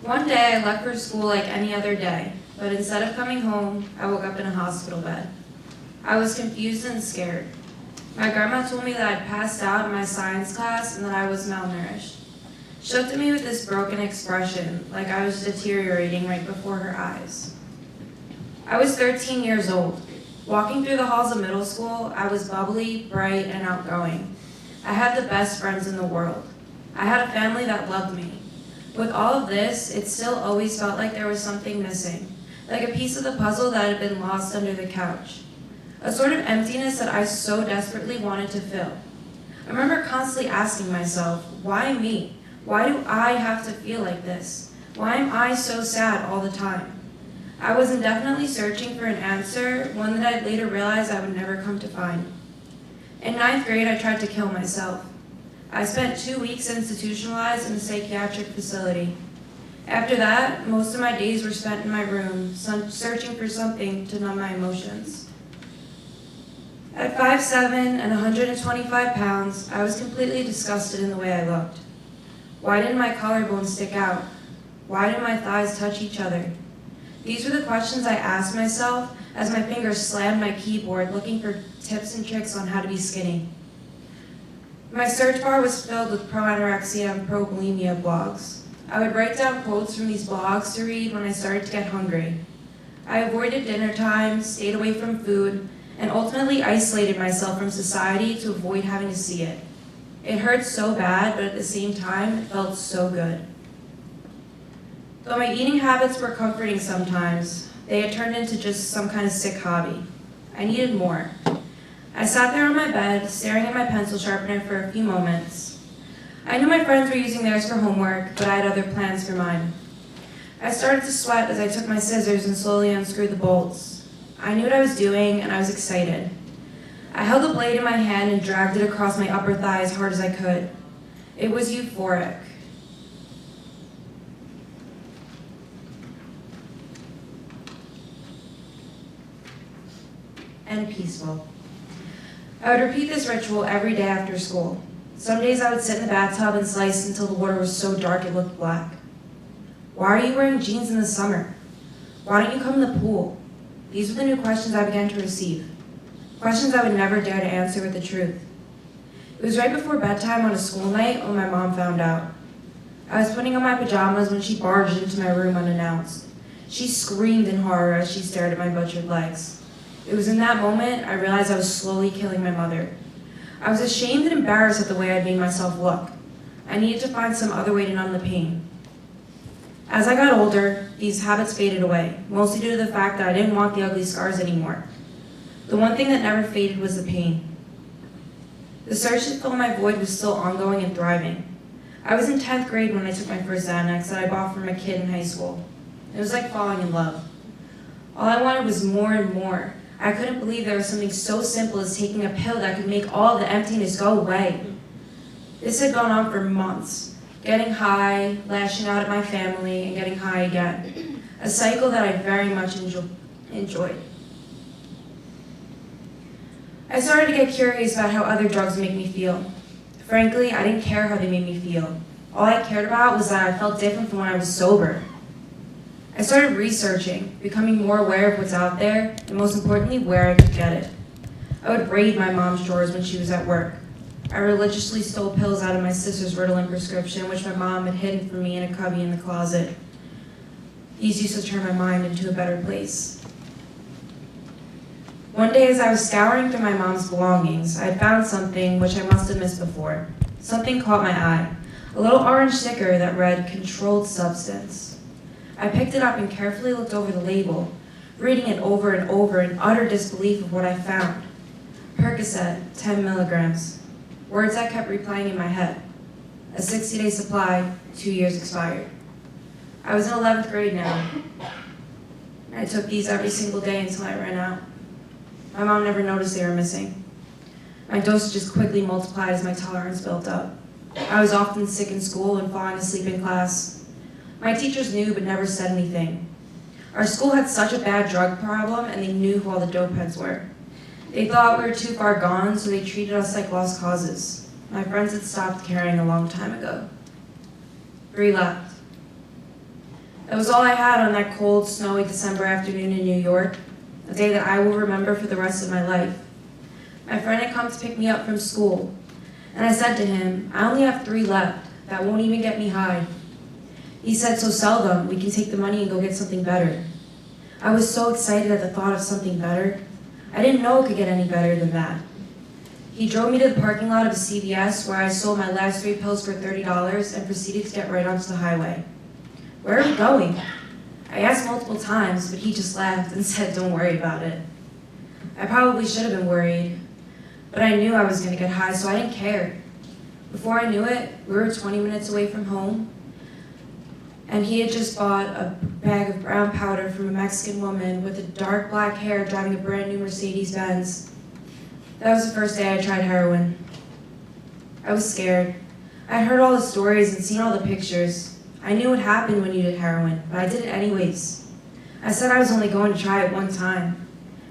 One day I left for school like any other day, but instead of coming home, I woke up in a hospital bed. I was confused and scared. My grandma told me that I'd passed out in my science class and that I was malnourished. She looked at me with this broken expression, like I was deteriorating right before her eyes. I was 13 years old. Walking through the halls of middle school, I was bubbly, bright, and outgoing. I had the best friends in the world. I had a family that loved me. With all of this, it still always felt like there was something missing, like a piece of the puzzle that had been lost under the couch. A sort of emptiness that I so desperately wanted to fill. I remember constantly asking myself, why me? Why do I have to feel like this? Why am I so sad all the time? I was indefinitely searching for an answer, one that I'd later realize I would never come to find. In 9th grade, I tried to kill myself. I spent 2 weeks institutionalized in a psychiatric facility. After that, most of my days were spent in my room, searching for something to numb my emotions. At 5'7" and 125 pounds, I was completely disgusted in the way I looked. Why didn't my collarbones stick out? Why didn't my thighs touch each other? These were the questions I asked myself as my fingers slammed my keyboard, looking for tips and tricks on how to be skinny. My search bar was filled with pro-anorexia and pro-bulimia blogs. I would write down quotes from these blogs to read when I started to get hungry. I avoided dinner time, stayed away from food, and ultimately isolated myself from society to avoid having to see it. It hurt so bad, but at the same time, it felt so good. Though my eating habits were comforting sometimes, they had turned into just some kind of sick hobby. I needed more. I sat there on my bed, staring at my pencil sharpener for a few moments. I knew my friends were using theirs for homework, but I had other plans for mine. I started to sweat as I took my scissors and slowly unscrewed the bolts. I knew what I was doing, and I was excited. I held the blade in my hand and dragged it across my upper thigh as hard as I could. It was euphoric. And peaceful. I would repeat this ritual every day after school. Some days I would sit in the bathtub and slice until the water was so dark it looked black. Why are you wearing jeans in the summer? Why don't you come in the pool? These were the new questions I began to receive. Questions I would never dare to answer with the truth. It was right before bedtime on a school night when my mom found out. I was putting on my pajamas when she barged into my room unannounced. She screamed in horror as she stared at my butchered legs. It was in that moment I realized I was slowly killing my mother. I was ashamed and embarrassed at the way I'd made myself look. I needed to find some other way to numb the pain. As I got older, these habits faded away, mostly due to the fact that I didn't want the ugly scars anymore. The one thing that never faded was the pain. The search to fill my void was still ongoing and thriving. I was in 10th grade when I took my first Xanax that I bought from a kid in high school. It was like falling in love. All I wanted was more and more. I couldn't believe there was something so simple as taking a pill that could make all the emptiness go away. This had gone on for months. Getting high, lashing out at my family, and getting high again. A cycle that I very much enjoyed. I started to get curious about how other drugs make me feel. Frankly, I didn't care how they made me feel. All I cared about was that I felt different from when I was sober. I started researching, becoming more aware of what's out there, and most importantly, where I could get it. I would raid my mom's drawers when she was at work. I religiously stole pills out of my sister's Ritalin prescription, which my mom had hidden from me in a cubby in the closet. These used to turn my mind into a better place. One day as I was scouring through my mom's belongings, I had found something which I must have missed before. Something caught my eye, a little orange sticker that read, "Controlled Substance." I picked it up and carefully looked over the label, reading it over and over in utter disbelief of what I found. Percocet, 10 milligrams. Words that kept replaying in my head. A 60-day supply, 2 years expired. I was in 11th grade now. I took these every single day until I ran out. My mom never noticed they were missing. My dosages quickly multiplied as my tolerance built up. I was often sick in school and falling asleep in class. My teachers knew but never said anything. Our school had such a bad drug problem and they knew who all the dope heads were. They thought we were too far gone, so they treated us like lost causes. My friends had stopped caring a long time ago. 3 left. That was all I had on that cold, snowy December afternoon in New York, a day that I will remember for the rest of my life. My friend had come to pick me up from school, and I said to him, I only have 3 left. That won't even get me high. He said, so sell them. We can take the money and go get something better. I was so excited at the thought of something better. I didn't know it could get any better than that. He drove me to the parking lot of a CVS where I sold my last 3 pills for $30 and proceeded to get right onto the highway. Where are we going? I asked multiple times, but he just laughed and said, don't worry about it. I probably should have been worried, but I knew I was going to get high, so I didn't care. Before I knew it, we were 20 minutes away from home, and he had just bought a bag of brown powder from a Mexican woman with a dark black hair driving a brand new Mercedes-Benz. That was the first day I tried heroin. I was scared. I had heard all the stories and seen all the pictures. I knew what happened when you did heroin, but I did it anyways. I said I was only going to try it one time.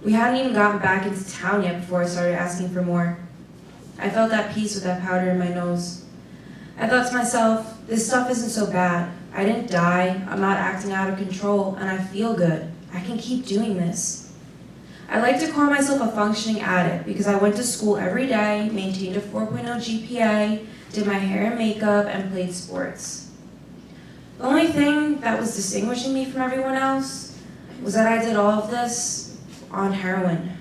We hadn't even gotten back into town yet before I started asking for more. I felt at peace with that powder in my nose. I thought to myself, this stuff isn't so bad. I didn't die, I'm not acting out of control, and I feel good. I can keep doing this. I like to call myself a functioning addict because I went to school every day, maintained a 4.0 GPA, did my hair and makeup, and played sports. The only thing that was distinguishing me from everyone else was that I did all of this on heroin.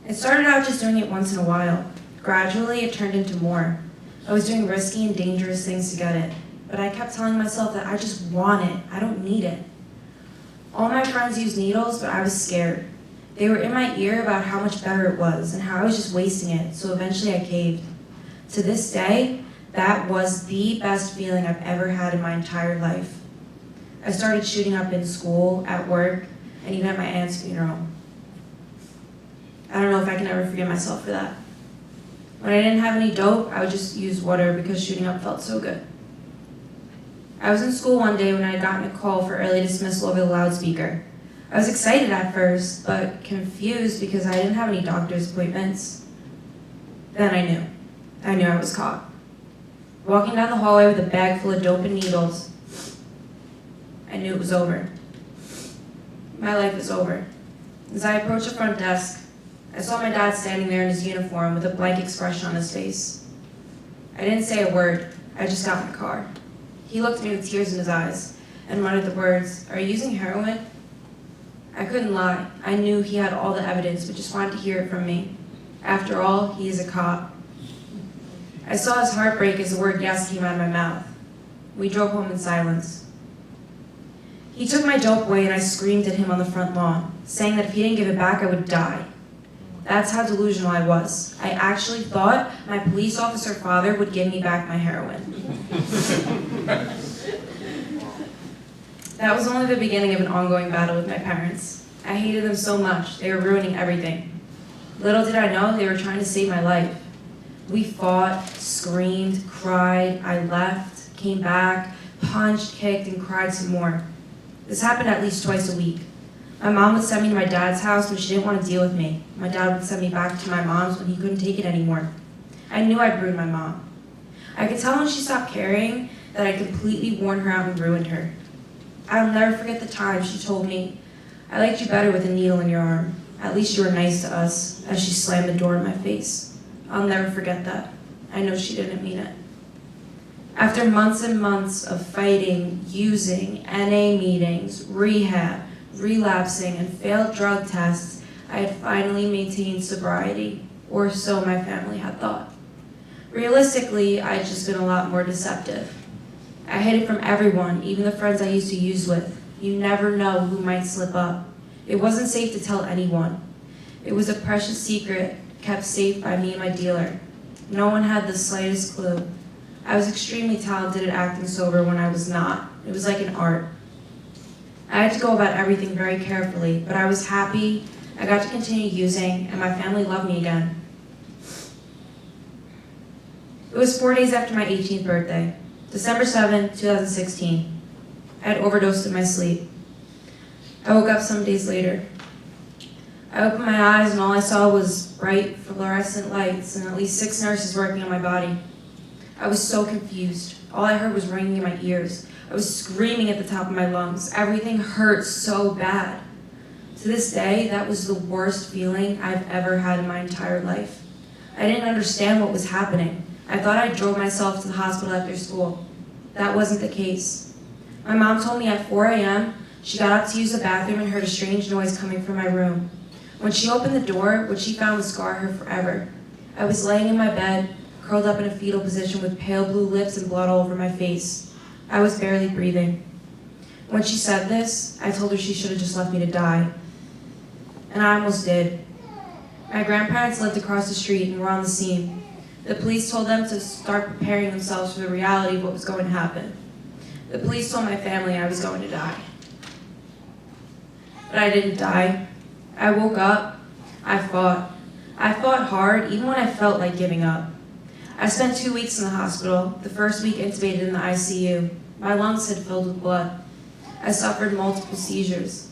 It started out just doing it once in a while. Gradually, it turned into more. I was doing risky and dangerous things to get it, but I kept telling myself that I just want it, I don't need it. All my friends used needles, but I was scared. They were in my ear about how much better it was and how I was just wasting it, so eventually I caved. To this day, that was the best feeling I've ever had in my entire life. I started shooting up in school, at work, and even at my aunt's funeral. I don't know if I can ever forgive myself for that. When I didn't have any dope, I would just use water because shooting up felt so good. I was in school one day when I had gotten a call for early dismissal over the loudspeaker. I was excited at first, but confused because I didn't have any doctor's appointments. Then I knew. I knew I was caught. Walking down the hallway with a bag full of dope and needles, I knew it was over. My life was over. As I approached the front desk, I saw my dad standing there in his uniform with a blank expression on his face. I didn't say a word. I just got in the car. He looked at me with tears in his eyes and muttered the words, "Are you using heroin?" I couldn't lie. I knew he had all the evidence, but just wanted to hear it from me. After all, he is a cop. I saw his heart break as the word yes came out of my mouth. We drove home in silence. He took my dope away and I screamed at him on the front lawn, saying that if he didn't give it back, I would die. That's how delusional I was. I actually thought my police officer father would give me back my heroin. That was only the beginning of an ongoing battle with my parents. I hated them so much. They were ruining everything. Little did I know they were trying to save my life. We fought, screamed, cried, I left, came back, punched, kicked, and cried some more. This happened at least twice a week. My mom would send me to my dad's house when she didn't want to deal with me. My dad would send me back to my mom's when he couldn't take it anymore. I knew I'd ruined my mom. I could tell when she stopped caring that I completely worn her out and ruined her. I'll never forget the time she told me, "I liked you better with a needle in your arm. At least you were nice to us," as she slammed the door in my face. I'll never forget that. I know she didn't mean it. After months and months of fighting, using, NA meetings, rehab, relapsing, and failed drug tests, I had finally maintained sobriety, or so my family had thought. Realistically, I had just been a lot more deceptive. I hid it from everyone, even the friends I used to use with. You never know who might slip up. It wasn't safe to tell anyone. It was a precious secret kept safe by me and my dealer. No one had the slightest clue. I was extremely talented at acting sober when I was not. It was like an art. I had to go about everything very carefully, but I was happy. I got to continue using, and my family loved me again. It was 4 days after my 18th birthday, December 7, 2016. I had overdosed in my sleep. I woke up some days later. I opened my eyes and all I saw was bright fluorescent lights and at least 6 nurses working on my body. I was so confused. All I heard was ringing in my ears. I was screaming at the top of my lungs. Everything hurt so bad. To this day, that was the worst feeling I've ever had in my entire life. I didn't understand what was happening. I thought I drove myself to the hospital after school. That wasn't the case. My mom told me at 4 a.m. she got up to use the bathroom and heard a strange noise coming from my room. When she opened the door, what she found would scar her forever. I was laying in my bed, curled up in a fetal position with pale blue lips and blood all over my face. I was barely breathing. When she said this, I told her she should have just left me to die. And I almost did. My grandparents lived across the street and were on the scene. The police told them to start preparing themselves for the reality of what was going to happen. The police told my family I was going to die. But I didn't die. I woke up. I fought. I fought hard, even when I felt like giving up. I spent 2 weeks in the hospital, the first week intubated in the ICU. My lungs had filled with blood. I suffered multiple seizures.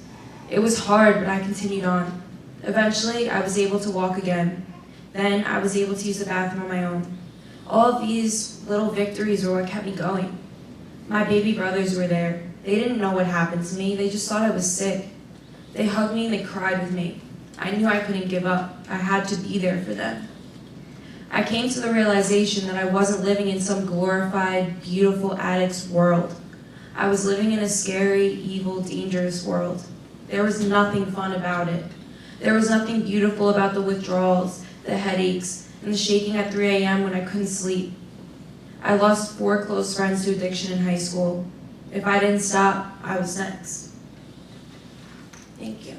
It was hard, but I continued on. Eventually, I was able to walk again. Then, I was able to use the bathroom on my own. All of these little victories were what kept me going. My baby brothers were there. They didn't know what happened to me. They just thought I was sick. They hugged me and they cried with me. I knew I couldn't give up. I had to be there for them. I came to the realization that I wasn't living in some glorified, beautiful addict's world. I was living in a scary, evil, dangerous world. There was nothing fun about it. There was nothing beautiful about the withdrawals, the headaches, and the shaking at 3 a.m. when I couldn't sleep. I lost 4 close friends to addiction in high school. If I didn't stop, I was next. Thank you.